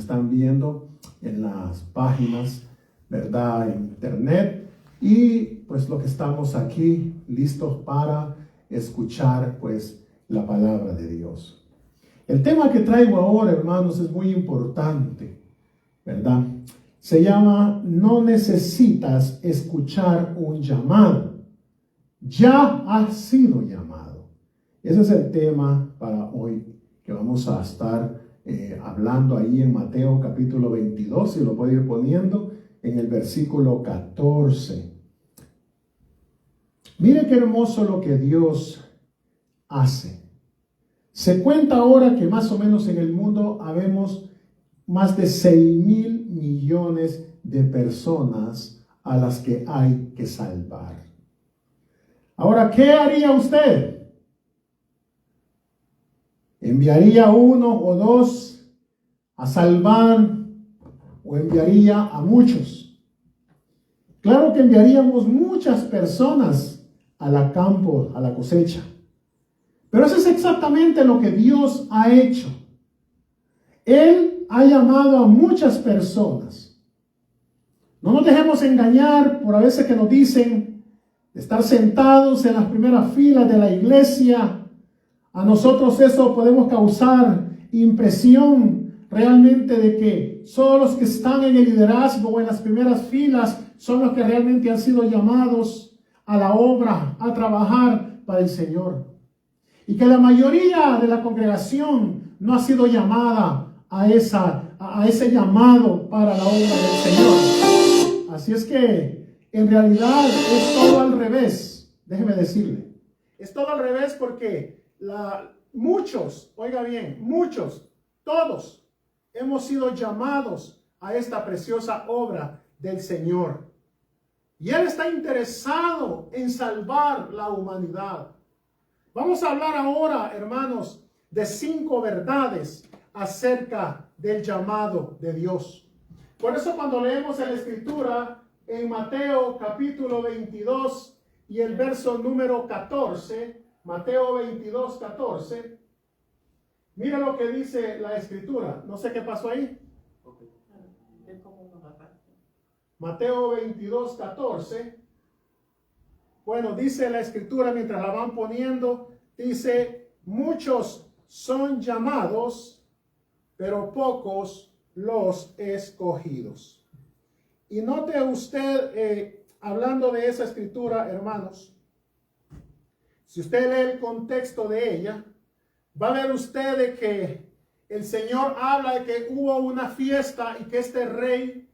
están viendo en las páginas, ¿verdad?, en internet, y pues los que estamos aquí listos para escuchar pues la palabra de Dios. El tema que traigo ahora, hermanos, es muy importante, ¿verdad? Se llama: no necesitas escuchar un llamado, ya has sido llamado. Ese es el tema para hoy que vamos a estar hablando ahí en Mateo capítulo 22, si lo puede ir poniendo, en el versículo 14. Mire qué hermoso lo que Dios hace. Se cuenta ahora que más o menos en el mundo habemos más de 6,000 millones de personas a las que hay que salvar. Ahora, ¿qué haría usted? ¿Enviaría uno o dos a salvar o enviaría a muchos? Claro que enviaríamos muchas personas a la campo, a la cosecha. Pero eso es exactamente lo que Dios ha hecho. Él ha llamado a muchas personas. No nos dejemos engañar por a veces que nos dicen estar sentados en las primeras filas de la iglesia. A nosotros eso podemos causar impresión realmente de que solo los que están en el liderazgo o en las primeras filas son los que realmente han sido llamados a la obra, a trabajar para el Señor. Y que la mayoría de la congregación no ha sido llamada a ese llamado para la obra del Señor. Así es que en realidad es todo al revés. Déjeme decirle, es todo al revés porque muchos, oiga bien, muchos, todos hemos sido llamados a esta preciosa obra del Señor. Y Él está interesado en salvar la humanidad. Vamos a hablar ahora, hermanos, de 5 verdades acerca del llamado de Dios. Por eso cuando leemos en la Escritura, en Mateo capítulo 22 y el verso número 14, Mateo 22, 14, mira lo que dice la Escritura. No sé qué pasó ahí. Mateo 22, 14. Bueno, dice la Escritura, mientras la van poniendo, dice: muchos son llamados, pero pocos los escogidos. Y note usted, hablando de esa Escritura, hermanos, si usted lee el contexto de ella, va a ver usted de que el Señor habla de que hubo una fiesta y que este rey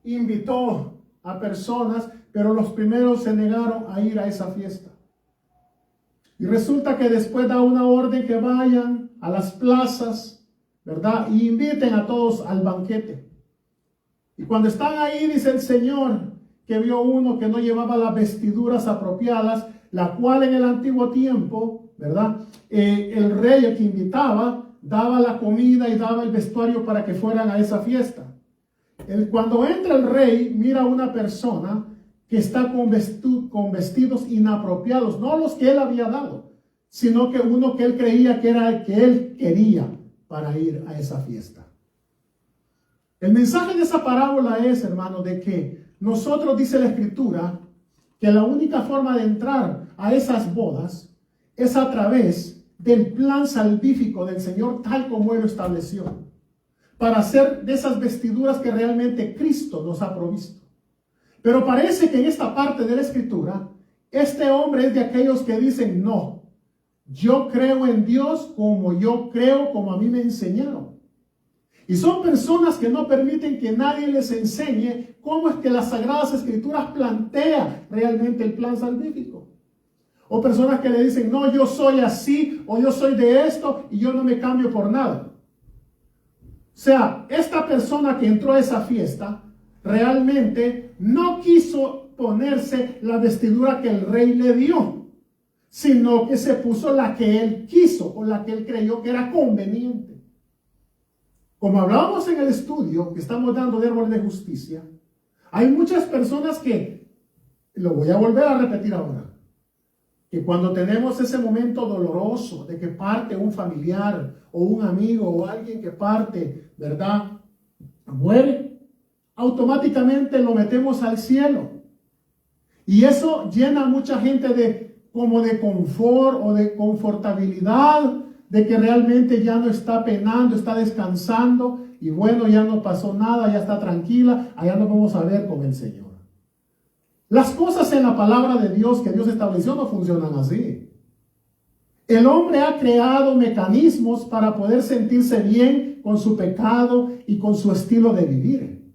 invitó a personas, pero los primeros se negaron a ir a esa fiesta. Y resulta que después da una orden que vayan a las plazas, ¿verdad?, y inviten a todos al banquete. Y cuando están ahí, dice el Señor que vio uno que no llevaba las vestiduras apropiadas, la cual en el antiguo tiempo, ¿verdad?, el rey, el que invitaba, daba la comida y daba el vestuario para que fueran a esa fiesta. Cuando entra el rey, mira a una persona que está con vestidos inapropiados, no los que él había dado, sino que uno que él creía que era el que él quería para ir a esa fiesta. El mensaje de esa parábola es, hermano, de que nosotros, dice la Escritura, que la única forma de entrar a esas bodas es a través del plan salvífico del Señor, tal como Él lo estableció, para hacer de esas vestiduras que realmente Cristo nos ha provisto. Pero parece que en esta parte de la Escritura, este hombre es de aquellos que dicen: no, yo creo en Dios como yo creo, como a mí me enseñaron. Y son personas que no permiten que nadie les enseñe cómo es que las Sagradas Escrituras plantea realmente el plan salvífico. O personas que le dicen: no, yo soy así, o yo soy de esto, y yo no me cambio por nada. O sea, esta persona que entró a esa fiesta realmente no quiso ponerse la vestidura que el rey le dio, sino que se puso la que él quiso o la que él creyó que era conveniente. Como hablábamos en el estudio que estamos dando de árbol de justicia, hay muchas personas que, lo voy a volver a repetir ahora, que cuando tenemos ese momento doloroso de que parte un familiar o un amigo o alguien que parte, ¿verdad?, muere, automáticamente lo metemos al cielo. Y eso llena a mucha gente como de confort o de confortabilidad, de que realmente ya no está penando, está descansando, y bueno, ya no pasó nada, ya está tranquila, allá nos vamos a ver con el Señor. Las cosas en la palabra de Dios que Dios estableció no funcionan así. El hombre ha creado mecanismos para poder sentirse bien con su pecado y con su estilo de vivir.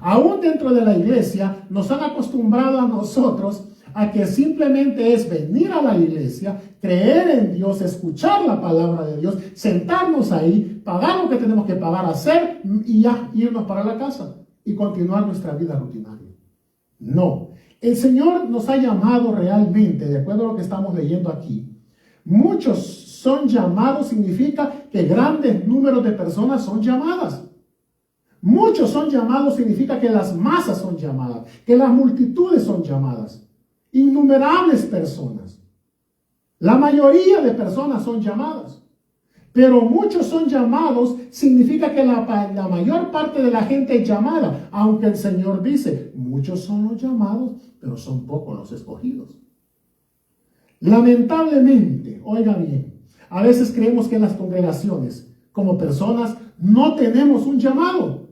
Aún dentro de la iglesia nos han acostumbrado a nosotros a que simplemente es venir a la iglesia, creer en Dios, escuchar la palabra de Dios, sentarnos ahí, pagar lo que tenemos que pagar, hacer y ya irnos para la casa y continuar nuestra vida rutinaria. No, el Señor nos ha llamado realmente, de acuerdo a lo que estamos leyendo aquí. Muchos son llamados, significa que grandes números de personas son llamadas. Muchos son llamados, significa que las masas son llamadas, que las multitudes son llamadas. Innumerables personas. La mayoría de personas son llamadas. Pero muchos son llamados, significa que la mayor parte de la gente es llamada. Aunque el Señor dice, muchos son los llamados, pero son pocos los escogidos. Lamentablemente, oiga bien, a veces creemos que en las congregaciones, como personas, no tenemos un llamado.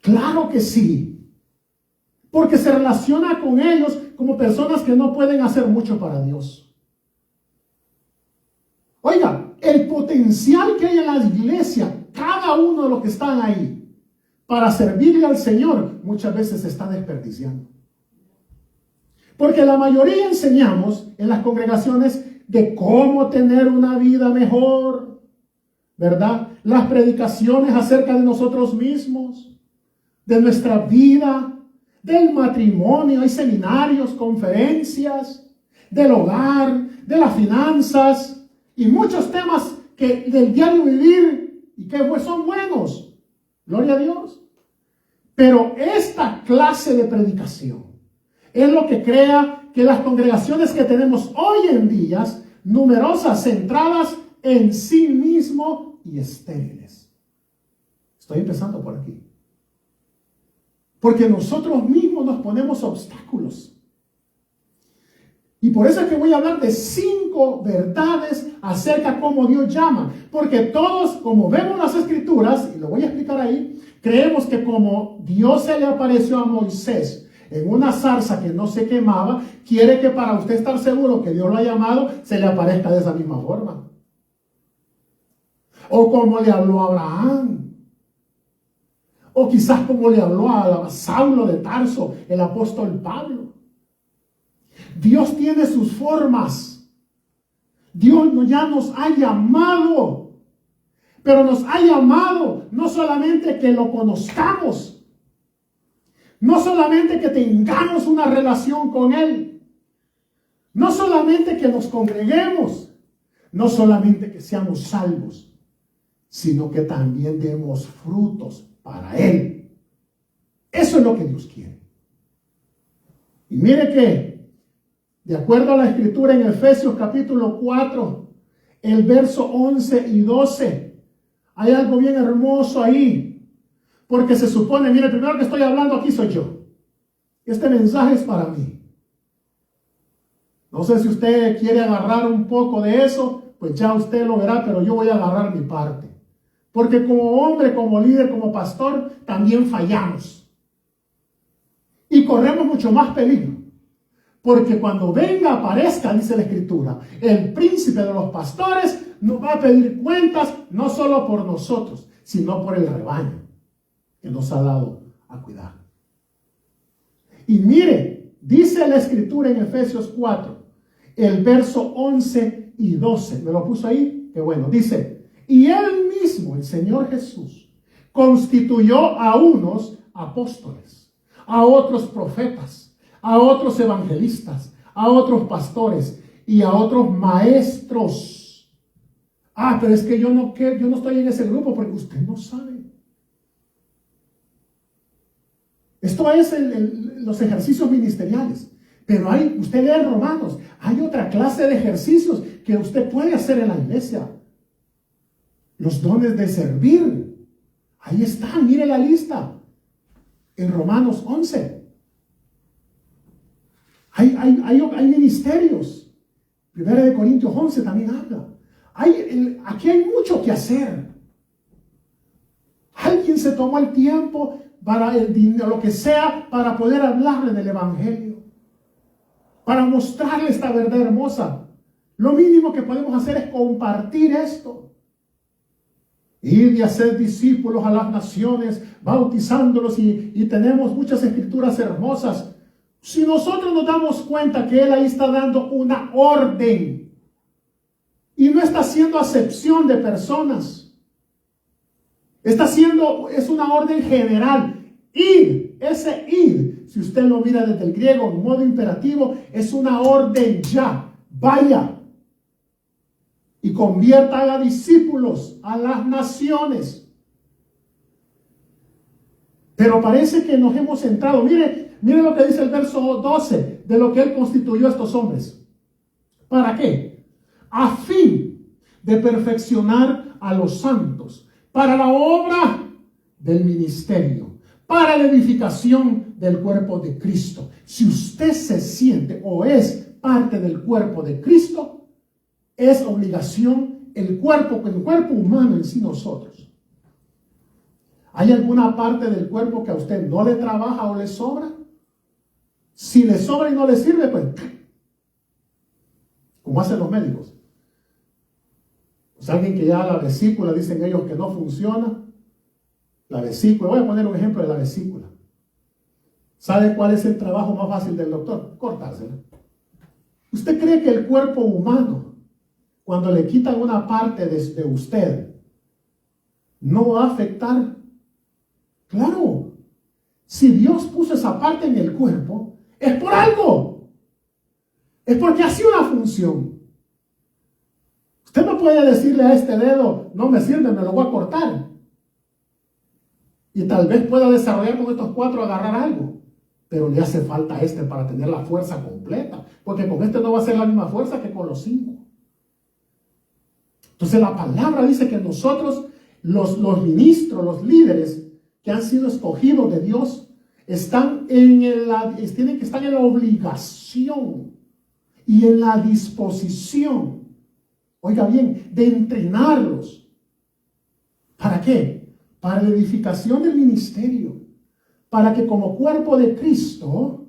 Claro que sí. Porque se relaciona con ellos como personas que no pueden hacer mucho para Dios. Oiga, el potencial que hay en la iglesia, cada uno de los que están ahí, para servirle al Señor, muchas veces se está desperdiciando. Porque la mayoría enseñamos en las congregaciones de cómo tener una vida mejor, ¿verdad? Las predicaciones acerca de nosotros mismos, de nuestra vida, del matrimonio, hay seminarios, conferencias, del hogar, de las finanzas y muchos temas que del diario vivir y que pues son buenos. Gloria a Dios. Pero esta clase de predicación es lo que crea que las congregaciones que tenemos hoy en día, numerosas, centradas en sí mismo y estériles. Estoy empezando por aquí. Porque nosotros mismos nos ponemos obstáculos. Y por eso es que voy a hablar de 5 verdades acerca de cómo Dios llama. Porque todos, como vemos las escrituras, y lo voy a explicar ahí, creemos que como Dios se le apareció a Moisés en una zarza que no se quemaba, quiere que para usted estar seguro que Dios lo ha llamado, se le aparezca de esa misma forma. O como le habló a Abraham. O quizás como le habló a Saulo de Tarso, el apóstol Pablo. Dios tiene sus formas. Dios ya nos ha llamado. Pero nos ha llamado no solamente que lo conozcamos. No solamente que tengamos una relación con Él. No solamente que nos congreguemos. No solamente que seamos salvos. Sino que también demos frutos para Él. Eso es lo que Dios quiere. Y mire que, de acuerdo a la escritura en Efesios capítulo 4, el verso 11 y 12, hay algo bien hermoso ahí. Porque se supone, mire, el primero que estoy hablando aquí soy yo. Este mensaje es para mí. No sé si usted quiere agarrar un poco de eso, pues ya usted lo verá, pero yo voy a agarrar mi parte. Porque como hombre, como líder, como pastor, también fallamos. Y corremos mucho más peligro. Porque cuando venga, aparezca, dice la Escritura, el príncipe de los pastores nos va a pedir cuentas, no solo por nosotros, sino por el rebaño que nos ha dado a cuidar. Y mire, dice la Escritura en Efesios 4, el verso 11 y 12. ¿Me lo puso ahí? Qué bueno. Dice, y Él mismo, el Señor Jesús, constituyó a unos apóstoles, a otros profetas, a otros evangelistas, a otros pastores y a otros maestros. Ah, pero es que yo no estoy en ese grupo porque usted no sabe. Esto es los ejercicios ministeriales. Pero usted lee en Romanos, hay otra clase de ejercicios que usted puede hacer en la iglesia. Los dones de servir. Ahí está, mire la lista. En Romanos 11. Hay ministerios. 1 Corintios 11 también habla. Aquí hay mucho que hacer. Alguien se tomó el tiempo para el dinero, lo que sea, para poder hablarle del evangelio, para mostrarle esta verdad hermosa. Lo mínimo que podemos hacer es compartir esto. Ir y hacer discípulos a las naciones, bautizándolos, y tenemos muchas escrituras hermosas. Si nosotros nos damos cuenta que Él ahí está dando una orden y no está haciendo acepción de personas, es una orden general. Ir, ese ir, si usted lo mira desde el griego en modo imperativo, es una orden ya. Vaya y convierta, haga discípulos a las naciones. Pero parece que nos hemos centrado. Mire lo que dice el verso 12 de lo que Él constituyó a estos hombres. ¿Para qué? A fin de perfeccionar a los santos para la obra del ministerio, para la edificación del cuerpo de Cristo. Si usted se siente o es parte del cuerpo de Cristo, es obligación el cuerpo humano en sí nosotros. ¿Hay alguna parte del cuerpo que a usted no le trabaja o le sobra? Si le sobra y no le sirve, pues, como hacen los médicos. Pues alguien que ya la vesícula, dicen ellos que no funciona. La vesícula, voy a poner un ejemplo de la vesícula. ¿Sabe cuál es el trabajo más fácil del doctor? Cortársela. ¿Usted cree que el cuerpo humano, cuando le quitan una parte de usted, no va a afectar? Claro. Si Dios puso esa parte en el cuerpo, es por algo. Es porque hace una función. Usted no puede decirle a este dedo, no me sirve, me lo voy a cortar. Y tal vez pueda desarrollar con estos 4, agarrar algo. Pero le hace falta para tener la fuerza completa. Porque con no va a ser la misma fuerza que con los 5. Entonces la palabra dice que nosotros, los ministros, los líderes que han sido escogidos de Dios, tienen que estar en la obligación y en la disposición, oiga bien, de entrenarlos. ¿Para qué? Para la edificación del ministerio, para que como cuerpo de Cristo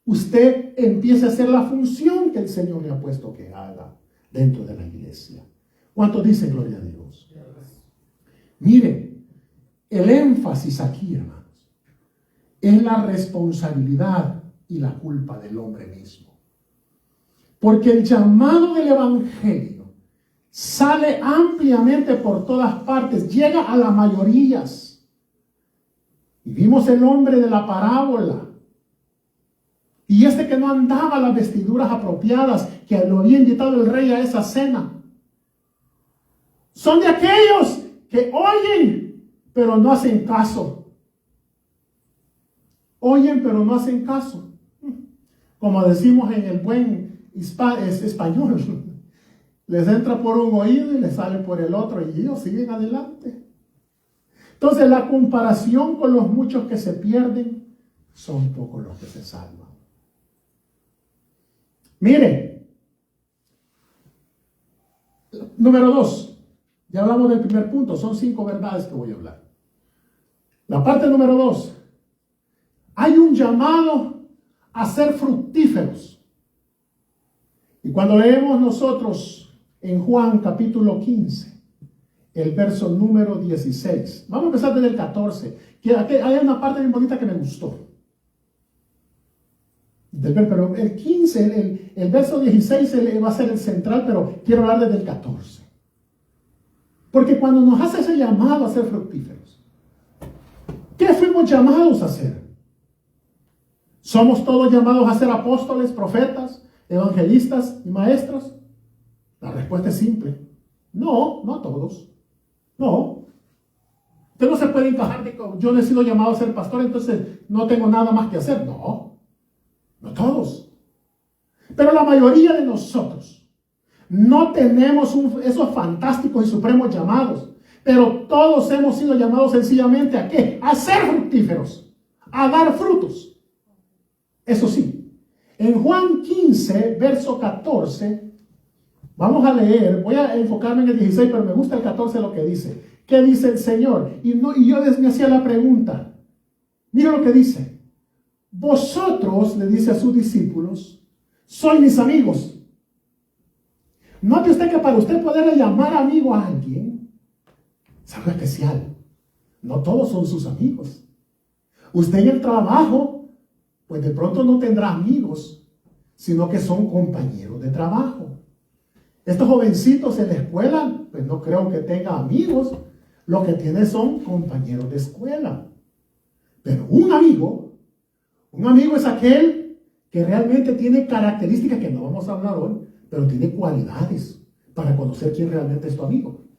usted empiece a hacer la función que el Señor le ha puesto que haga dentro de la iglesia. ¿Cuántos dicen gloria a Dios? Miren, el énfasis aquí, hermanos, es la responsabilidad y la culpa del hombre mismo. Porque el llamado del evangelio sale ampliamente por todas partes, llega a las mayorías. Y vimos el hombre de la parábola. Y que no andaba las vestiduras apropiadas que lo había invitado el rey a esa cena. Son de aquellos que oyen, pero no hacen caso. Oyen, pero no hacen caso. Como decimos en el buen español, les entra por un oído y les sale por el otro, y ellos siguen adelante. Entonces, la comparación con los muchos que se pierden, son pocos los que se salvan. Mire, número 2. Ya hablamos del primer punto, son 5 verdades que voy a hablar. La parte número 2. Hay un llamado a ser fructíferos. Y cuando leemos nosotros en Juan capítulo 15, el verso número 16. Vamos a empezar desde el 14, que hay una parte bien bonita que me gustó. Pero el 15, el verso 16 va a ser el central, pero quiero hablar desde el 14. Porque cuando nos hace ese llamado a ser fructíferos, ¿qué fuimos llamados a hacer? ¿Somos todos llamados a ser apóstoles, profetas, evangelistas y maestros? La respuesta es simple. No, no todos. No. Usted no se puede encajar de que yo no he sido llamado a ser pastor, entonces no tengo nada más que hacer. No, no todos. Pero la mayoría de nosotros no tenemos esos fantásticos y supremos llamados. Pero todos hemos sido llamados sencillamente ¿a qué? A ser fructíferos, a dar frutos. Eso sí, en Juan 15, verso 14, vamos a leer, voy a enfocarme en el 16, pero me gusta el 14 lo que dice. ¿Qué dice el Señor? Y yo me hacía la pregunta. Mira lo que dice. Vosotros, le dice a sus discípulos, sois mis amigos. Note usted que para usted poder llamar amigo a alguien, es algo especial. No todos son sus amigos. Usted en el trabajo, pues de pronto no tendrá amigos, sino que son compañeros de trabajo. Estos jovencitos en la escuela, pues no creo que tenga amigos. Lo que tiene son compañeros de escuela. Pero un amigo es aquel que realmente tiene características que no vamos a hablar hoy, pero tiene cualidades para conocer quién realmente es tu amigo.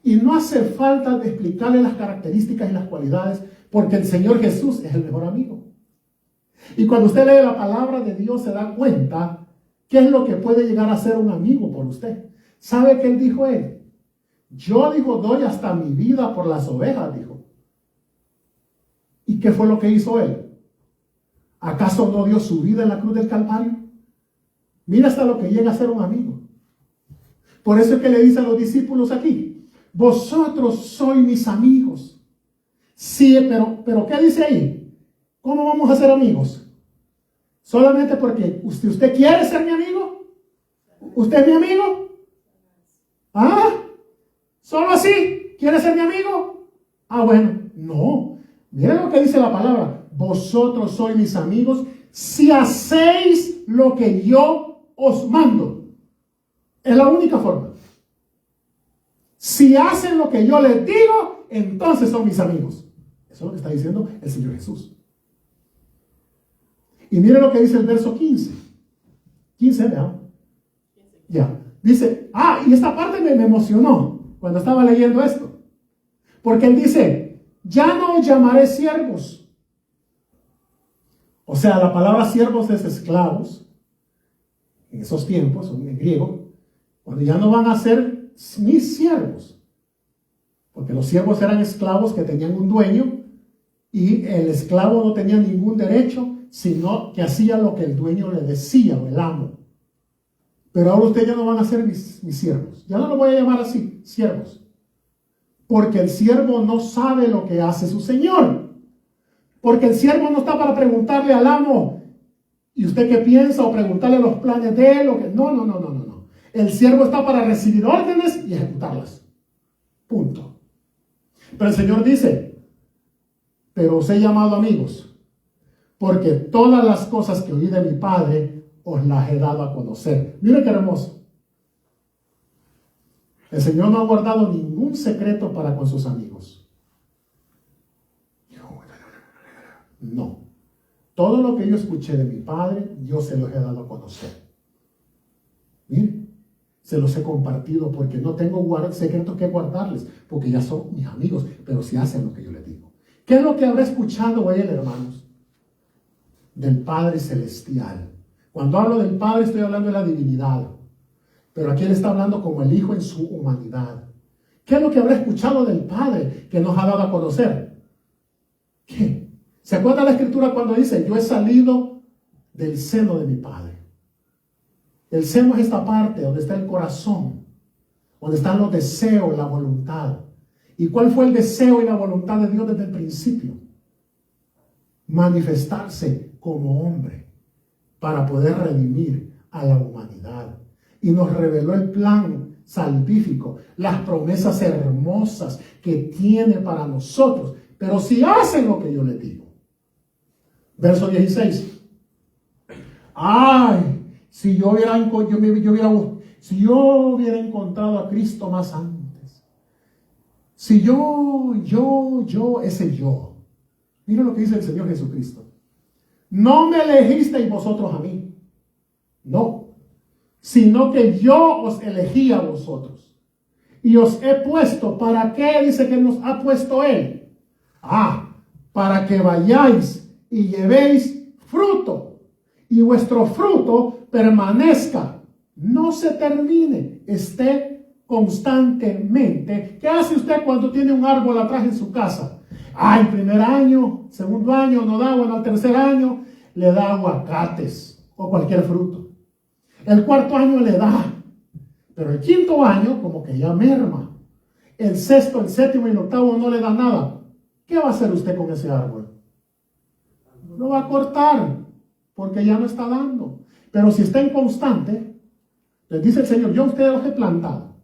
Y no hace falta de explicarle las características y las cualidades, porque el Señor Jesús es el mejor amigo. Y cuando usted lee la palabra de Dios se da cuenta qué es lo que puede llegar a ser un amigo por usted. ¿Sabe qué él dijo él? Yo, dijo, doy hasta mi vida por las ovejas, dijo. ¿Y qué fue lo que hizo él? ¿Acaso no dio su vida en la cruz del Calvario? Mira hasta lo que llega a ser un amigo. Por eso es que le dice a los discípulos aquí, vosotros sois mis amigos. Sí, pero ¿qué dice ahí? ¿Cómo vamos a ser amigos? ¿Solamente porque usted quiere ser mi amigo? ¿Usted es mi amigo? ¿Ah? ¿Solo así? ¿Quiere ser mi amigo? Ah, bueno, no. Miren lo que dice la palabra. Vosotros sois mis amigos si hacéis lo que yo os mando. Es la única forma. Si hacen lo que yo les digo, entonces son mis amigos. Eso es lo que está diciendo el Señor Jesús. Y miren lo que dice el verso 15. 15, vean. Ya. Dice, y esta parte me emocionó cuando estaba leyendo esto. Porque él dice, ya no os llamaré siervos. O sea, la palabra siervos es esclavos. En esos tiempos, en griego, cuando ya no van a ser mis siervos. Porque los siervos eran esclavos que tenían un dueño y el esclavo no tenía ningún derecho, sino que hacía lo que el dueño le decía o el amo. Pero ahora ustedes ya no van a ser mis siervos. Ya no lo voy a llamar así, siervos. Porque el siervo no sabe lo que hace su señor. Porque el siervo no está para preguntarle al amo, ¿y usted qué piensa? O preguntarle los planes de él. No. El siervo está para recibir órdenes y ejecutarlas. Punto. Pero el Señor dice, pero os he llamado amigos, porque todas las cosas que oí de mi Padre os las he dado a conocer. Mire qué hermoso. El Señor no ha guardado ningún secreto para con sus amigos. No. Todo lo que yo escuché de mi Padre, yo se los he dado a conocer. Mire, se los he compartido porque no tengo secretos que guardarles, porque ya son mis amigos, pero si hacen lo que yo les digo. ¿Qué es lo que habrá escuchado él, hermanos? Del Padre Celestial. Cuando hablo del Padre estoy hablando de la divinidad, pero aquí él está hablando como el Hijo en su humanidad. ¿Qué es lo que habrá escuchado del Padre que nos ha dado a conocer? ¿Qué? ¿Se acuerda la Escritura cuando dice, yo he salido del seno de mi Padre? El seno es esta parte donde está el corazón, donde están los deseos, la voluntad. ¿Y cuál fue el deseo y la voluntad de Dios desde el principio? Manifestarse como hombre para poder redimir a la humanidad. Y nos reveló el plan salvífico, las promesas hermosas que tiene para nosotros. Pero si hacen lo que yo les digo. Verso 16. Si yo hubiera encontrado a Cristo más antes. Si ese yo. Mira lo que dice el Señor Jesucristo. No me elegisteis vosotros a mí. No. Sino que yo os elegí a vosotros. Y os he puesto. ¿Para qué dice que nos ha puesto Él? Para que vayáis y llevéis fruto. Y vuestro fruto permanezca. No se termine. Esté constantemente. ¿Qué hace usted cuando tiene un árbol atrás en su casa? El primer año, segundo año no da, bueno, al tercer año le da aguacates o cualquier fruto. El cuarto año le da, pero el quinto año como que ya merma. El sexto, el séptimo y el octavo no le da nada. ¿Qué va a hacer usted con ese árbol? Lo va a cortar porque ya no está dando. Pero si está en constante, les dice el Señor, yo a ustedes los he plantado.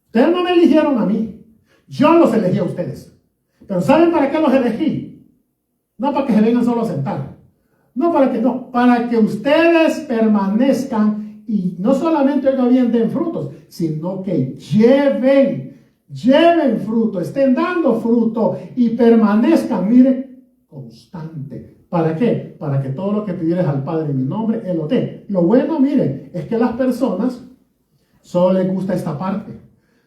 Ustedes no me eligieron a mí, yo los elegí a ustedes. Pero ¿saben para qué los elegí? No para que se vengan solo a sentar. Para que ustedes permanezcan y no solamente oigan bien den frutos, sino que lleven fruto, estén dando fruto y permanezcan, mire, constante. ¿Para qué? Para que todo lo que pidieres al Padre en mi nombre, Él lo dé. Lo bueno, mire, es que las personas solo les gusta esta parte.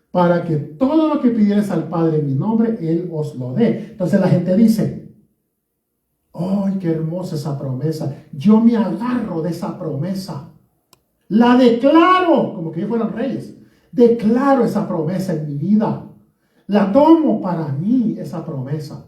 Para que todo lo que pidieres al Padre en mi nombre, Él os lo dé. Entonces la gente dice, ¡ay, qué hermosa esa promesa! Yo me agarro de esa promesa. La declaro, como que ellos fueran reyes. Declaro esa promesa en mi vida. La tomo para mí, esa promesa.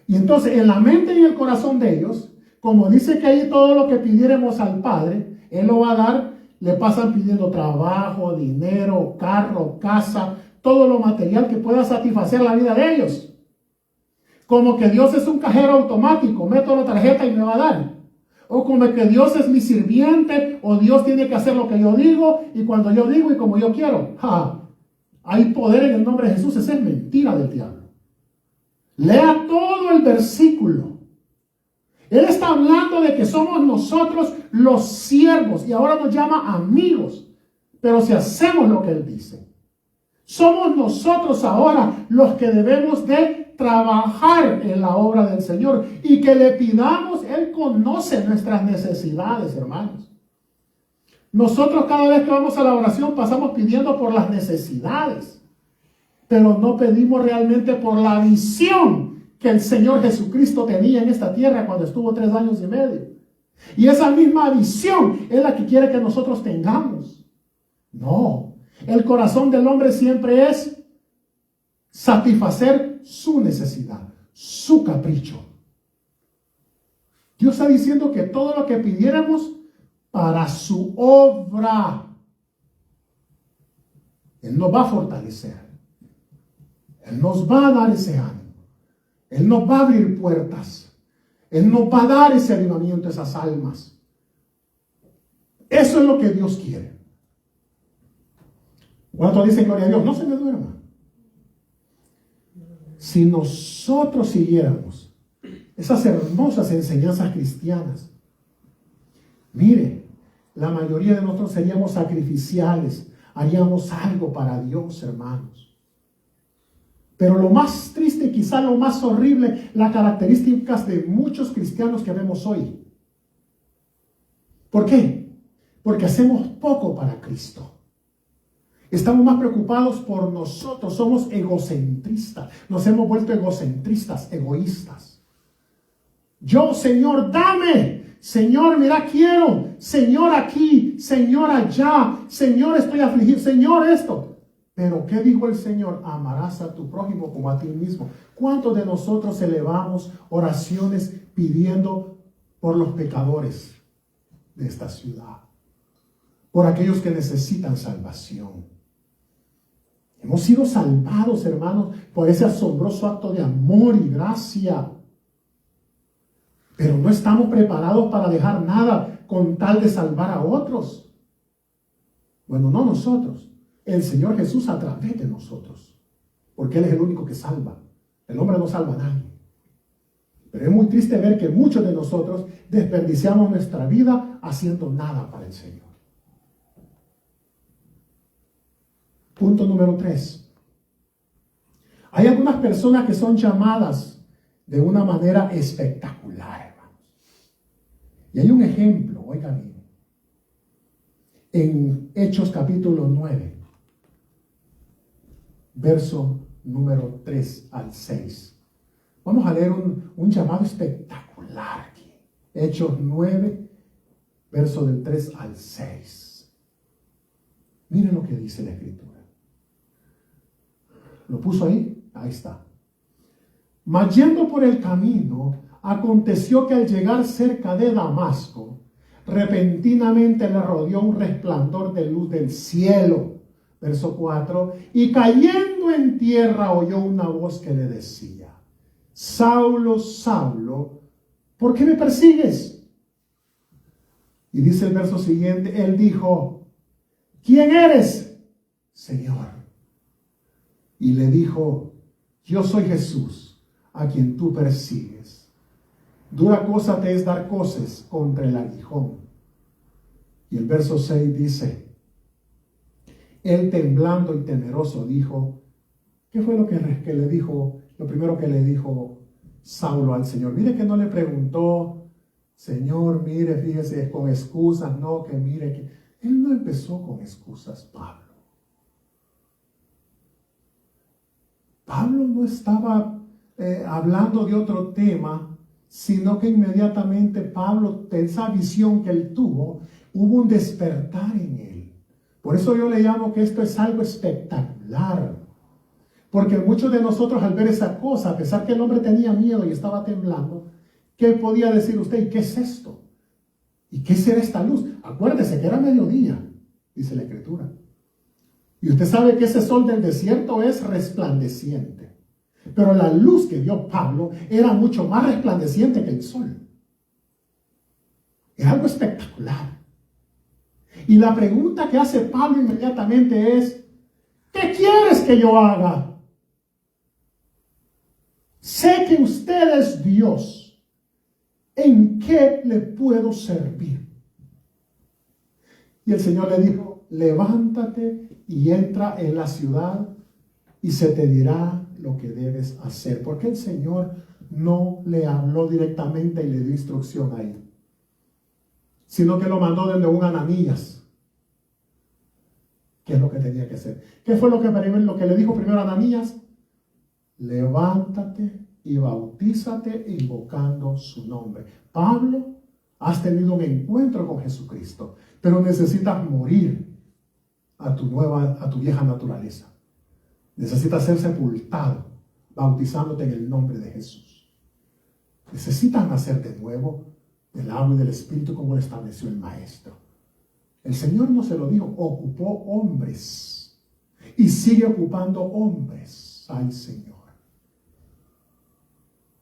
Y entonces en la mente y en el corazón de ellos, como dice que ahí todo lo que pidiéramos al Padre, Él lo va a dar. Le pasan pidiendo trabajo, dinero, carro, casa, todo lo material que pueda satisfacer la vida de ellos. Como que Dios es un cajero automático, meto la tarjeta y me va a dar. O como que Dios es mi sirviente, o Dios tiene que hacer lo que yo digo, y cuando yo digo y como yo quiero. Hay poder en el nombre de Jesús. Esa es mentira del diablo. Lea todo el versículo. Él está hablando de que somos nosotros los siervos y ahora nos llama amigos. Pero si hacemos lo que Él dice, somos nosotros ahora los que debemos de trabajar en la obra del Señor y que le pidamos. Él conoce nuestras necesidades, hermanos. Nosotros cada vez que vamos a la oración pasamos pidiendo por las necesidades, pero no pedimos realmente por la visión que el Señor Jesucristo tenía en esta tierra cuando estuvo 3 años y medio. Y esa misma visión es la que quiere que nosotros tengamos. No, el corazón del hombre siempre es satisfacer su necesidad, su capricho. Dios está diciendo que todo lo que pidiéramos para su obra, Él nos va a fortalecer. Él nos va a dar ese ánimo. Él nos va a abrir puertas. Él nos va a dar ese avivamiento, esas almas. Eso es lo que Dios quiere. ¿Cuántos dicen gloria a Dios? No se me duerma. Si nosotros siguiéramos esas hermosas enseñanzas cristianas, mire, la mayoría de nosotros seríamos sacrificiales, haríamos algo para Dios, hermanos. Pero lo más triste, quizá lo más horrible, las características de muchos cristianos que vemos hoy. ¿Por qué? Porque hacemos poco para Cristo. Estamos más preocupados por nosotros, somos egocentristas, nos hemos vuelto egocentristas, egoístas. Yo, Señor, dame, Señor, mira, quiero, Señor, aquí, Señor, allá, Señor, estoy afligido, Señor, esto. Pero ¿qué dijo el Señor? Amarás a tu prójimo como a ti mismo. ¿Cuántos de nosotros elevamos oraciones pidiendo por los pecadores de esta ciudad? Por aquellos que necesitan salvación. Hemos sido salvados, hermanos, por ese asombroso acto de amor y gracia. Pero no estamos preparados para dejar nada con tal de salvar a otros. Bueno, no nosotros. El Señor Jesús a través de nosotros. Porque Él es el único que salva. El hombre no salva a nadie. Pero es muy triste ver que muchos de nosotros desperdiciamos nuestra vida haciendo nada para el Señor. Punto número 3. Hay algunas personas que son llamadas de una manera espectacular, hermanos. Y hay un ejemplo, oigan bien. En Hechos capítulo 9. Verso número 3 al 6. Vamos a leer un llamado espectacular aquí. Hechos 9, verso del 3 al 6. Miren lo que dice la Escritura. ¿Lo puso ahí? Ahí está. Mas yendo por el camino, aconteció que al llegar cerca de Damasco, repentinamente le rodeó un resplandor de luz del cielo. Verso 4. Y cayendo en tierra oyó una voz que le decía: Saulo, Saulo, ¿por qué me persigues? Y dice el verso siguiente, él dijo: ¿quién eres, Señor? Y le dijo: yo soy Jesús, a quien tú persigues. Dura cosa te es dar coces contra el aguijón. Y el verso 6 dice: él temblando y temeroso dijo, ¿qué fue lo que le dijo? Lo primero que le dijo Saulo al Señor. Mire que no le preguntó, Señor, mire, fíjese, con excusas, no, que mire, que... Él no empezó con excusas, Pablo. Pablo no estaba hablando de otro tema, sino que inmediatamente Pablo, de esa visión que él tuvo, hubo un despertar en él. Por eso yo le llamo que esto es algo espectacular. Porque muchos de nosotros al ver esa cosa, a pesar que el hombre tenía miedo y estaba temblando, ¿qué podía decir usted? ¿Y qué es esto? ¿Y qué será esta luz? Acuérdese que era mediodía, dice la Escritura. Y usted sabe que ese sol del desierto es resplandeciente. Pero la luz que vio Pablo era mucho más resplandeciente que el sol. Era algo espectacular. Y la pregunta que hace Pablo inmediatamente es: ¿qué quieres que yo haga? Sé que usted es Dios. ¿En qué le puedo servir? Y el Señor le dijo: levántate y entra en la ciudad y se te dirá lo que debes hacer. Porque el Señor no le habló directamente y le dio instrucción ahí, sino que lo mandó desde un Ananías. ¿Qué es lo que tenía que hacer? ¿Qué fue lo que le dijo primero a Ananías? Levántate y bautízate invocando su nombre. Pablo, has tenido un encuentro con Jesucristo, pero necesitas morir a tu vieja naturaleza. Necesitas ser sepultado, bautizándote en el nombre de Jesús. Necesitas nacer de nuevo del agua y del Espíritu, como lo estableció el Maestro. El Señor no se lo dijo, ocupó hombres y sigue ocupando hombres. Ay, Señor.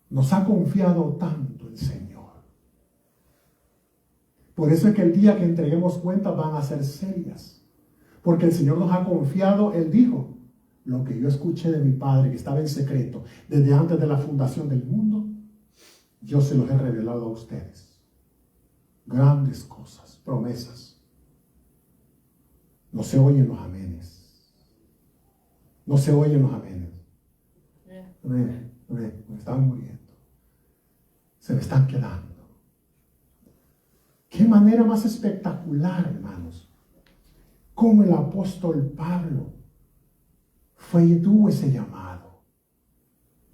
Nos ha confiado tanto el Señor. Por eso es que el día que entreguemos cuentas van a ser serias. Porque el Señor nos ha confiado, Él dijo: lo que yo escuché de mi Padre que estaba en secreto desde antes de la fundación del mundo, yo se los he revelado a ustedes. Grandes cosas, promesas. No se oyen los amenes. No se oyen los amenes. Amén. Amén. Me están muriendo. Se me están quedando. Qué manera más espectacular, hermanos. Cómo el apóstol Pablo fue y tuvo ese llamado.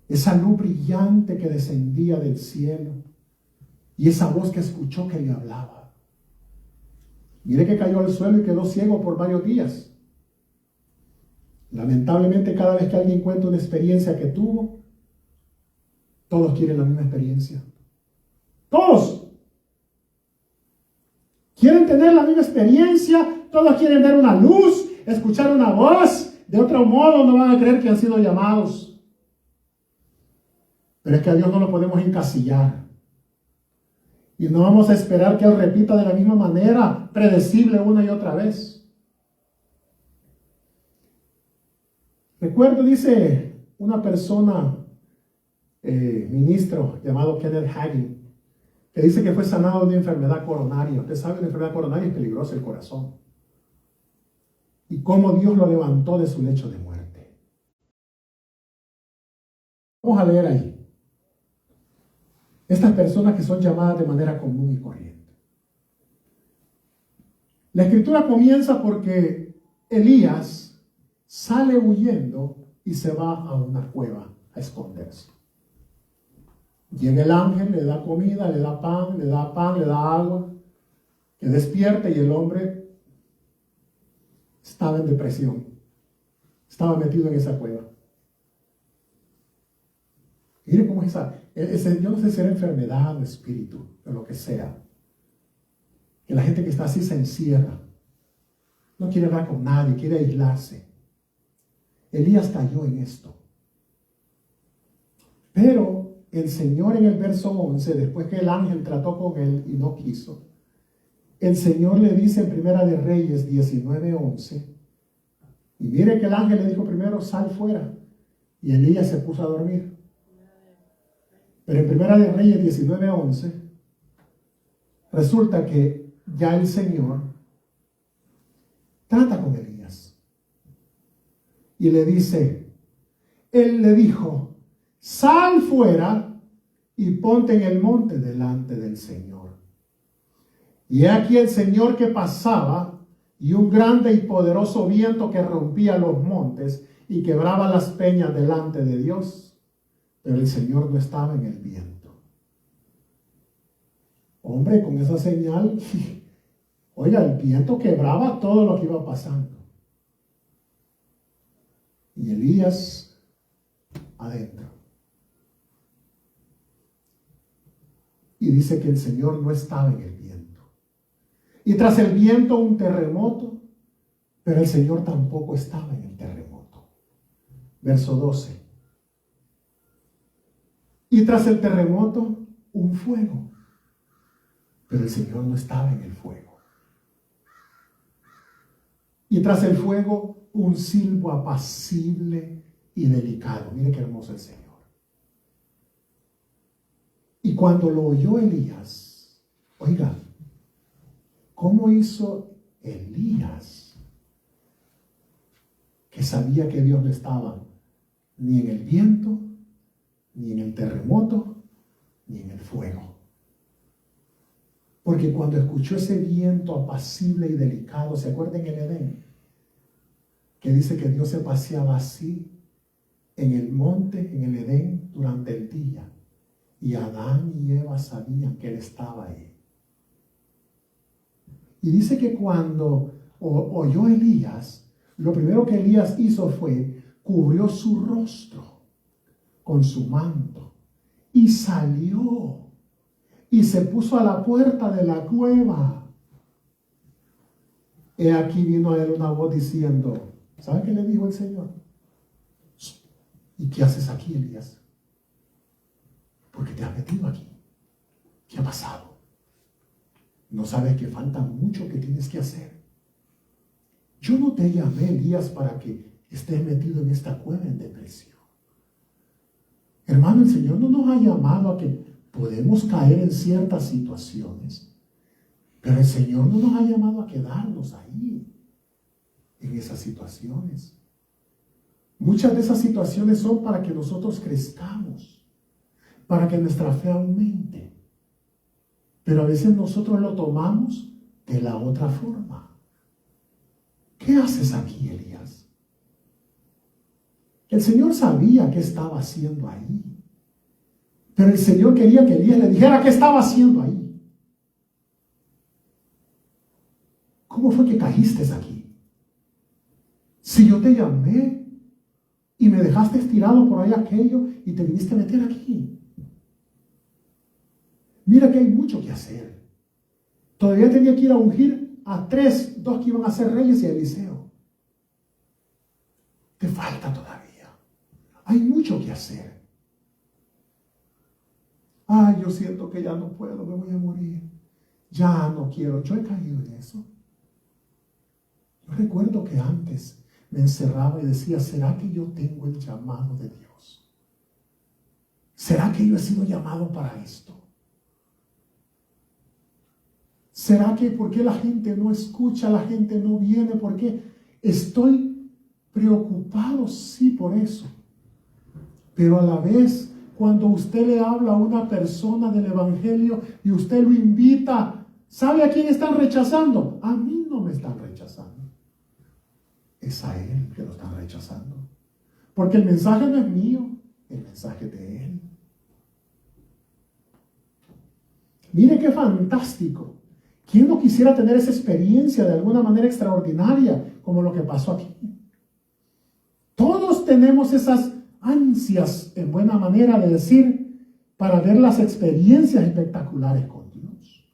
Esa luz brillante que descendía del cielo. Y esa voz que escuchó que le hablaba. Mire que cayó al suelo y quedó ciego por varios días. Lamentablemente, cada vez que alguien cuenta una experiencia que tuvo, todos quieren la misma experiencia. Todos quieren tener la misma experiencia, todos quieren ver una luz, escuchar una voz. De otro modo no van a creer que han sido llamados. Pero es que a Dios no lo podemos encasillar. Y no vamos a esperar que Él repita de la misma manera, predecible una y otra vez. Recuerdo, dice una persona, ministro llamado Kenneth Hagin, que dice que fue sanado de una enfermedad coronaria. Usted sabe, una enfermedad coronaria es peligrosa, el corazón. Y cómo Dios lo levantó de su lecho de muerte. Vamos a leer ahí. Estas personas que son llamadas de manera común y corriente. La escritura comienza porque Elías sale huyendo y se va a una cueva a esconderse. Llega el ángel, le da comida, le da pan, le da agua, que despierta, y el hombre estaba en depresión. Estaba metido en esa cueva. Mire cómo es yo no sé si era enfermedad o espíritu, o lo que sea. Que la gente que está así se encierra. No quiere hablar con nadie, quiere aislarse. Elías cayó en esto. Pero el Señor en el verso 11, después que el ángel trató con él y no quiso, el Señor le dice en Primera de Reyes 19:11, y mire que el ángel le dijo primero, sal fuera, y Elías se puso a dormir. Pero en Primera de Reyes 19:11, resulta que ya el Señor trata con Elías. Y le dice, él le dijo, sal fuera y ponte en el monte delante del Señor. Y he aquí el Señor que pasaba, y un grande y poderoso viento que rompía los montes y quebraba las peñas delante de Dios. Pero el Señor no estaba en el viento. Hombre, con esa señal, oiga, el viento quebraba todo lo que iba pasando. Y Elías adentro. Y dice que el Señor no estaba en el viento. Y tras el viento un terremoto, pero el Señor tampoco estaba en el terremoto. Verso 12. Y tras el terremoto un fuego, pero el Señor no estaba en el fuego. Y tras el fuego un silbo apacible y delicado. Mire qué hermoso el Señor. Y cuando lo oyó Elías, oiga, ¿cómo hizo Elías? Que sabía que Dios no estaba ni en el viento, ni en el terremoto, ni en el fuego. Porque cuando escuchó ese viento apacible y delicado, ¿se acuerdan en el Edén? Que dice que Dios se paseaba así en el monte, en el Edén, durante el día. Y Adán y Eva sabían que Él estaba ahí. Y dice que cuando oyó Elías, lo primero que Elías hizo fue cubrió su rostro con su manto y salió y se puso a la puerta de la cueva. He aquí vino a él una voz diciendo, ¿sabe qué le dijo el Señor? ¿Y qué haces aquí, Elías? ¿Por qué te has metido aquí? ¿Qué ha pasado? ¿No sabes que falta mucho que tienes que hacer? Yo no te llamé, Elías, para que estés metido en esta cueva en depresión. Hermano, el Señor no nos ha llamado a que podemos caer en ciertas situaciones, pero el Señor no nos ha llamado a quedarnos ahí, en esas situaciones. Muchas de esas situaciones son para que nosotros crezcamos, para que nuestra fe aumente. Pero a veces nosotros lo tomamos de la otra forma. ¿Qué haces aquí, Elías? El Señor sabía qué estaba haciendo ahí. Pero el Señor quería que Elías le dijera qué estaba haciendo ahí. ¿Cómo fue que caíste aquí? Si yo te llamé y me dejaste estirado por ahí aquello y te viniste a meter aquí. Mira que hay mucho que hacer. Todavía tenía que ir a ungir a dos que iban a ser reyes y a Eliseo. Te falta todavía. Hay mucho que hacer. Ay, yo siento que ya no puedo, me voy a morir. Ya no quiero. Yo he caído en eso. Yo recuerdo que antes me encerraba y decía, ¿será que yo tengo el llamado de Dios? ¿Será que yo he sido llamado para esto? ¿Será que por qué la gente no escucha, la gente no viene? ¿Por qué? Estoy preocupado, sí, por eso. Pero a la vez, cuando usted le habla a una persona del Evangelio y usted lo invita, ¿sabe a quién están rechazando? A mí no me están rechazando. Es a él que lo están rechazando. Porque el mensaje no es mío, el mensaje es de él. Mire qué fantástico. ¿Quién no quisiera tener esa experiencia de alguna manera extraordinaria como lo que pasó aquí? Todos tenemos esas, ansias, en buena manera de decir, para ver las experiencias espectaculares con Dios.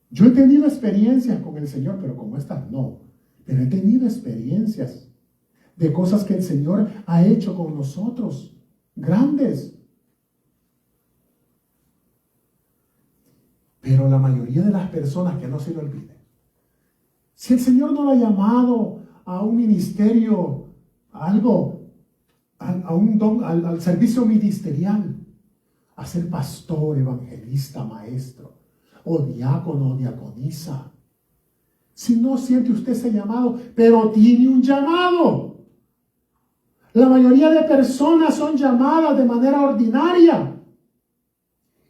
Yo he tenido experiencias con el Señor, pero como estas no. Pero he tenido experiencias de cosas que el Señor ha hecho con nosotros, grandes. Pero la mayoría de las personas, que no se lo olviden, si el Señor no lo ha llamado a un ministerio, a algo, a un don, al servicio ministerial, a ser pastor, evangelista, maestro, o diácono, o diaconisa, si no siente usted ese llamado, pero tiene un llamado. La mayoría de personas son llamadas de manera ordinaria.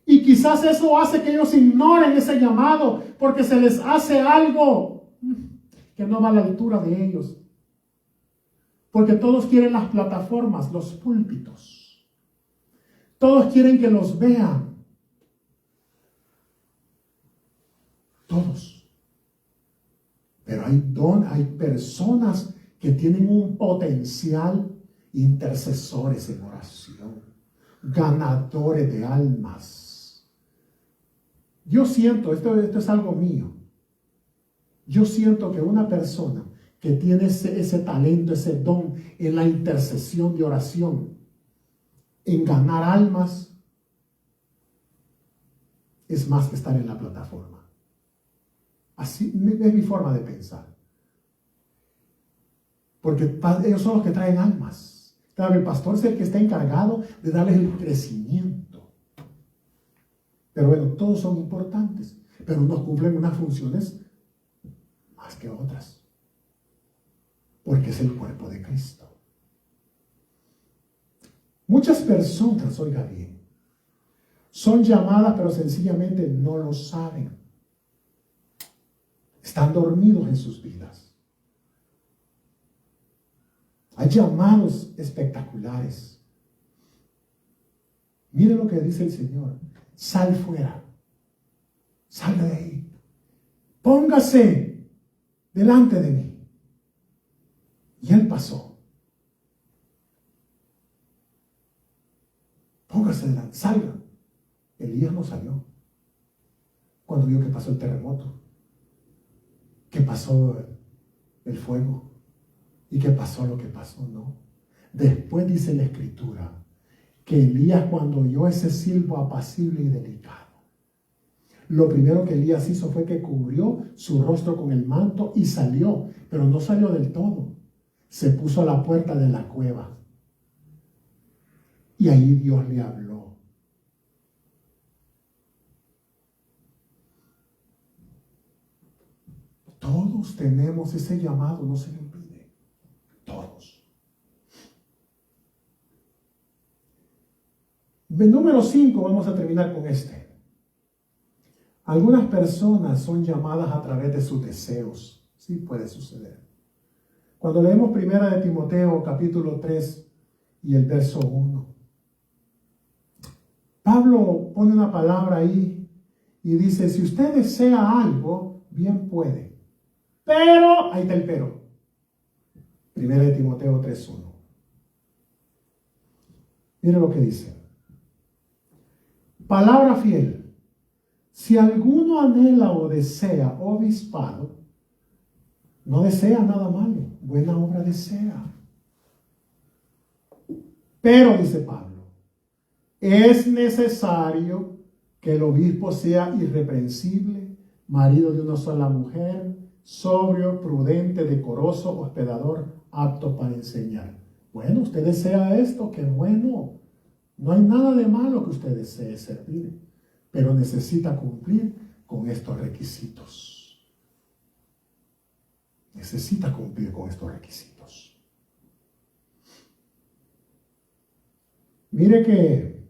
Y quizás eso hace que ellos ignoren ese llamado porque se les hace algo que no va a la altura de ellos. Porque todos quieren las plataformas, los púlpitos. Todos quieren que los vean. Todos. Pero hay personas que tienen un potencial, intercesores en oración, ganadores de almas. Yo siento, esto es algo mío, yo siento que una persona que tiene ese talento, ese don en la intercesión de oración, en ganar almas, es más que estar en la plataforma. Así es mi forma de pensar. Porque ellos son los que traen almas. Claro, el pastor es el que está encargado de darles el crecimiento. Pero bueno, todos son importantes. Pero unos cumplen unas funciones más que otras. Porque es el cuerpo de Cristo. Muchas personas, oiga bien, son llamadas pero sencillamente no lo saben. Están dormidos en sus vidas. Hay llamados espectaculares. Mire lo que dice el Señor. Sal fuera. Salga de ahí. Póngase delante de mí. Y él pasó. Póngase delante. Salga. Elías no salió. Cuando vio que pasó el terremoto. Que pasó el fuego. ¿Y qué pasó lo que pasó? No. Después dice la Escritura que Elías, cuando oyó ese silbo apacible y delicado, lo primero que Elías hizo fue que cubrió su rostro con el manto y salió, pero no salió del todo. Se puso a la puerta de la cueva. Y ahí Dios le habló. Todos tenemos ese llamado, no se le olvide. Todos. Número 5, vamos a terminar con este. Algunas personas son llamadas a través de sus deseos. Sí puede suceder. Cuando leemos 1 de Timoteo capítulo 3 y el verso 1, Pablo pone una palabra ahí y dice, si usted desea algo, bien puede. Pero, ahí está el pero. 1 de Timoteo 3:1. Mire lo que dice. Palabra fiel. Si alguno anhela o desea obispado, no desea nada malo, buena obra desea. Pero, dice Pablo, es necesario que el obispo sea irreprensible, marido de una sola mujer, sobrio, prudente, decoroso, hospedador, apto para enseñar. Bueno, usted desea esto, qué bueno. No hay nada de malo que usted desee servir, pero necesita cumplir con estos requisitos. Necesita cumplir con estos requisitos. Mire que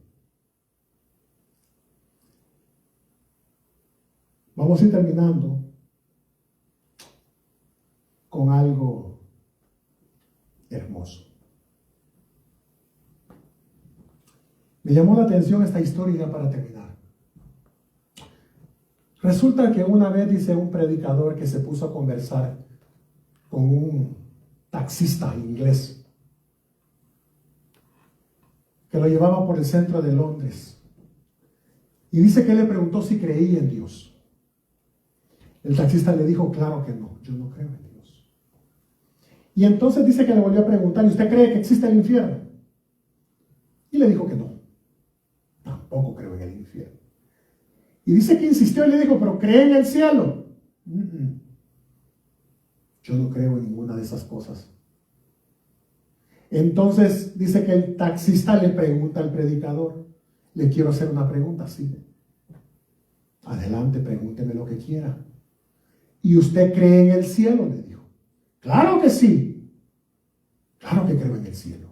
vamos a ir terminando con algo hermoso. Me llamó la atención esta historia para terminar. Resulta que una vez, dice un predicador, que se puso a conversar con un taxista inglés. que lo llevaba por el centro de Londres. Y dice que él le preguntó si creía en Dios. El taxista le dijo, claro que no, yo no creo en Dios. Y entonces dice que le volvió a preguntar, ¿y usted cree que existe el infierno? Y le dijo que no, tampoco creo en el infierno. Y dice que insistió y le dijo, ¿pero cree en el cielo? Yo no creo en ninguna de esas cosas. Entonces dice que el taxista le pregunta al predicador, le quiero hacer una pregunta, sí. Adelante, pregúnteme lo que quiera. ¿Y usted cree en el cielo? Le dijo. Claro que sí. Claro que creo en el cielo.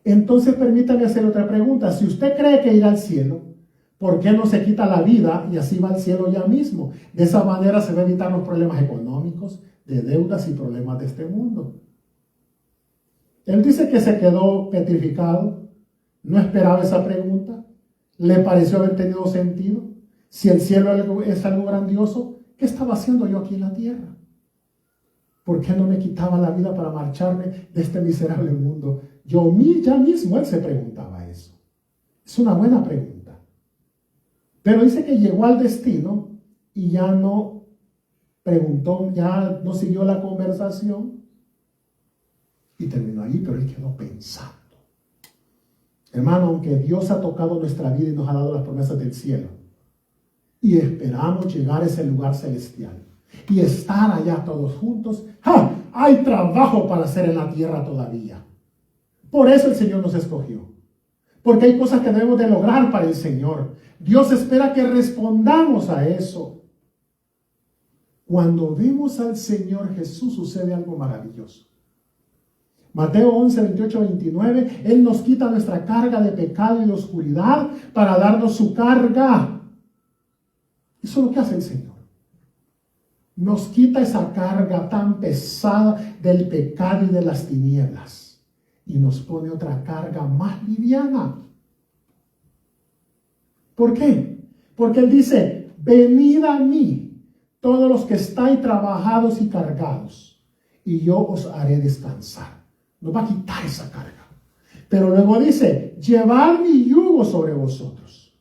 Entonces permítame hacer otra pregunta. Si usted cree que irá al cielo, ¿por qué no se quita la vida y así va al cielo ya mismo? De esa manera se va a evitar los problemas económicos, de deudas y problemas de este mundo. Él dice que se quedó petrificado, no esperaba esa pregunta, le pareció haber tenido sentido. Si el cielo es algo grandioso, ¿qué estaba haciendo yo aquí en la tierra? ¿Por qué no me quitaba la vida para marcharme de este miserable mundo? Ya mismo él se preguntaba eso. Es una buena pregunta. Pero dice que llegó al destino y ya no preguntó, ya no siguió la conversación y terminó ahí, pero él quedó pensando. Hermano, aunque Dios ha tocado nuestra vida y nos ha dado las promesas del cielo y esperamos llegar a ese lugar celestial y estar allá todos juntos, hay trabajo para hacer en la tierra todavía. Por eso el Señor nos escogió, porque hay cosas que debemos de lograr para el Señor. Dios espera que respondamos a eso. Cuando vemos al Señor Jesús sucede algo maravilloso. Mateo 11, 28, 29, Él nos quita nuestra carga de pecado y de oscuridad para darnos su carga. Eso es lo que hace el Señor. Nos quita esa carga tan pesada del pecado y de las tinieblas y nos pone otra carga más liviana. ¿Por qué? Porque Él dice, venid a mí, todos los que estáis trabajados y cargados, y yo os haré descansar. Nos va a quitar esa carga. Pero luego dice, llevad mi yugo sobre vosotros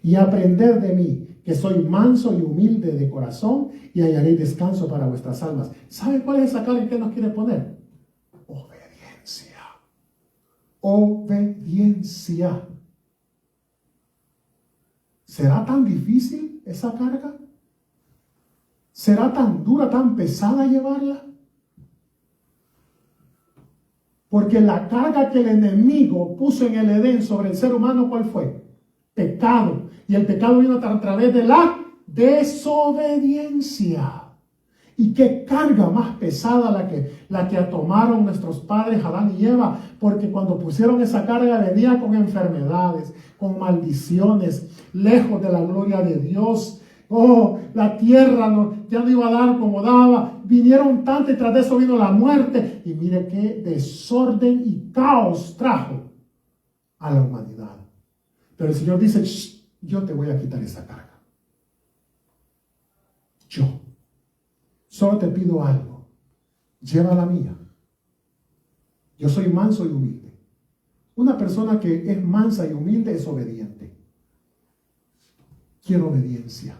y aprended de mí, que soy manso y humilde de corazón, y hallaréis descanso para vuestras almas. ¿Sabe cuál es esa carga que nos quiere poner? Obediencia. Obediencia. ¿Será tan difícil esa carga? ¿Será tan dura, tan pesada llevarla? Porque la carga que el enemigo puso en el Edén sobre el ser humano, ¿cuál fue? Pecado. Y el pecado vino a través de la desobediencia. Y qué carga más pesada la que tomaron nuestros padres Adán y Eva, porque cuando pusieron esa carga venía con enfermedades, con maldiciones, lejos de la gloria de Dios. Oh, la tierra ya no iba a dar como daba. Vinieron tanto y tras de eso vino la muerte. Y mire qué desorden y caos trajo a la humanidad. Pero el Señor dice, yo te voy a quitar esa carga. Yo. Solo te pido algo. Lleva la mía. Yo soy manso y humilde. Una persona que es mansa y humilde es obediente. Quiero obediencia.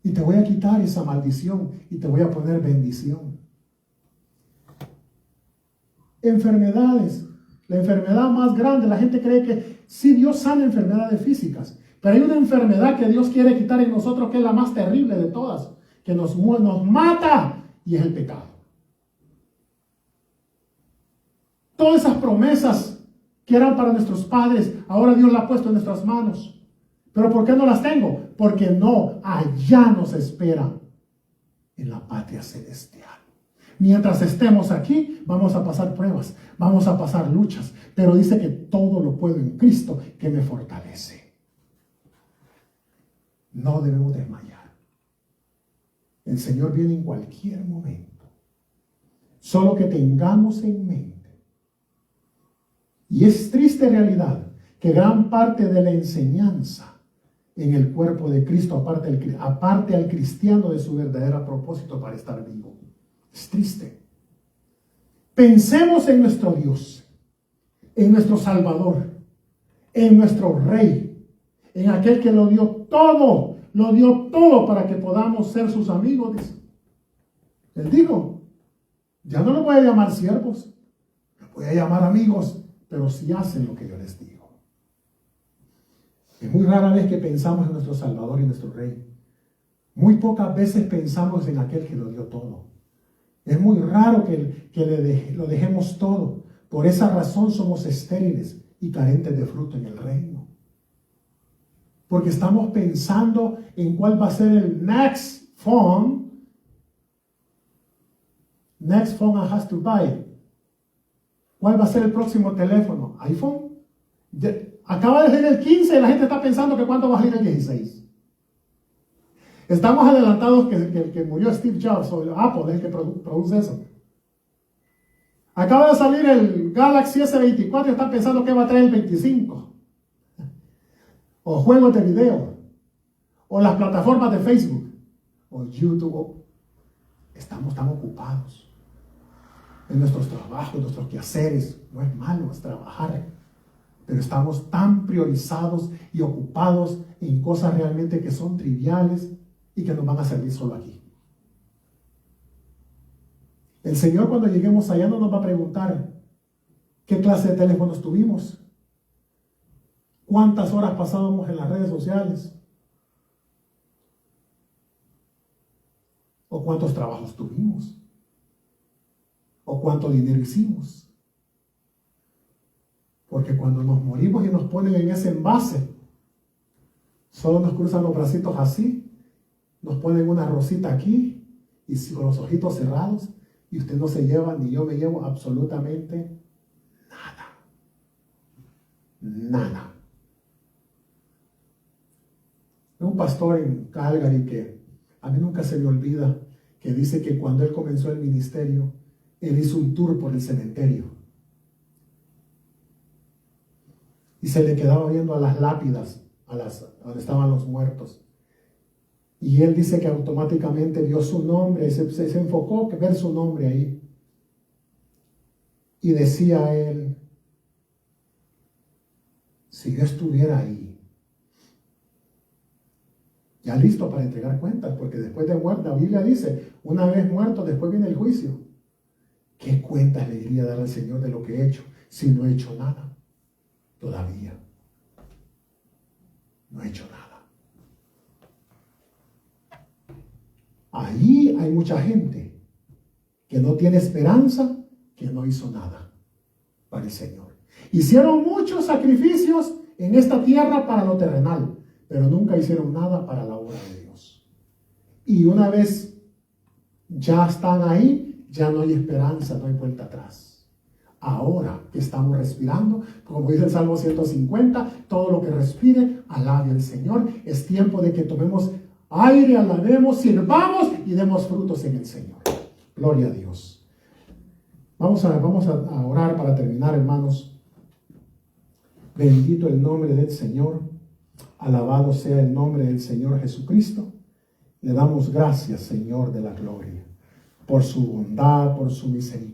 Y te voy a quitar esa maldición y te voy a poner bendición. Enfermedades. La enfermedad más grande, la gente cree que sí, Dios sana enfermedades físicas, pero hay una enfermedad que Dios quiere quitar en nosotros que es la más terrible de todas, que nos mata, y es el pecado. Todas esas promesas que eran para nuestros padres, ahora Dios las ha puesto en nuestras manos. ¿Pero por qué no las tengo? Porque no, allá nos espera en la patria celestial. Mientras estemos aquí, vamos a pasar pruebas, vamos a pasar luchas, pero dice que todo lo puedo en Cristo que me fortalece. No debemos desmayar. El Señor viene en cualquier momento. Solo que tengamos en mente. Y es triste realidad que gran parte de la enseñanza en el cuerpo de Cristo aparte al cristiano de su verdadero propósito para estar vivo. Es triste. Pensemos en nuestro Dios. en nuestro Salvador, en nuestro Rey, en aquel que lo dio todo para que podamos ser sus amigos, dice. Él dijo, ya no los voy a llamar siervos, los voy a llamar amigos, pero si hacen lo que yo les digo. Es muy rara vez que pensamos en nuestro Salvador y nuestro Rey. Muy pocas veces pensamos en aquel que lo dio todo. Es muy raro que lo dejemos todo. Por esa razón somos estériles y carentes de fruto en el reino. Porque estamos pensando en cuál va a ser el next phone I have to buy. ¿Cuál va a ser el próximo teléfono? ¿iPhone? Acaba de salir el 15 y la gente está pensando que cuándo va a salir el 16. Estamos adelantados que el que murió Steve Jobs o el Apple es el que produce eso. Acaba de salir el Galaxy S24 y están pensando que va a traer el 25. O juegos de video. O las plataformas de Facebook. O YouTube. Estamos tan ocupados en nuestros trabajos, en nuestros quehaceres. No es malo, es trabajar. Pero estamos tan priorizados y ocupados en cosas realmente que son triviales y que nos van a servir solo aquí. El Señor, cuando lleguemos allá, no nos va a preguntar qué clase de teléfonos tuvimos, cuántas horas pasábamos en las redes sociales, o cuántos trabajos tuvimos, o cuánto dinero hicimos. Porque cuando nos morimos y nos ponen en ese envase, solo nos cruzan los bracitos así, nos ponen una rosita aquí y con los ojitos cerrados, y usted no se lleva, ni yo me llevo absolutamente nada. Nada. Hay un pastor en Calgary que a mí nunca se me olvida, que dice que cuando él comenzó el ministerio, él hizo un tour por el cementerio. Y se le quedaba viendo a las lápidas, donde estaban los muertos. Y él dice que automáticamente vio su nombre, se enfocó en ver su nombre ahí. Y decía él, si yo estuviera ahí, ya listo para entregar cuentas, porque después de muerte, la Biblia dice, una vez muerto, después viene el juicio. ¿Qué cuentas le iría a dar al Señor de lo que he hecho si no he hecho nada? Todavía no he hecho nada. Ahí hay mucha gente que no tiene esperanza, que no hizo nada para el Señor. Hicieron muchos sacrificios en esta tierra para lo terrenal, pero nunca hicieron nada para la obra de Dios. Y una vez ya están ahí, ya no hay esperanza, no hay vuelta atrás. Ahora que estamos respirando, como dice el Salmo 150, todo lo que respire, alabe al Señor. Es tiempo de que tomemos aire, alabemos, sirvamos y demos frutos en el Señor. Gloria a Dios. Vamos a orar para terminar, hermanos. Bendito el nombre del Señor. Alabado sea el nombre del Señor Jesucristo. Le damos gracias, Señor de la gloria, por su bondad, por su misericordia.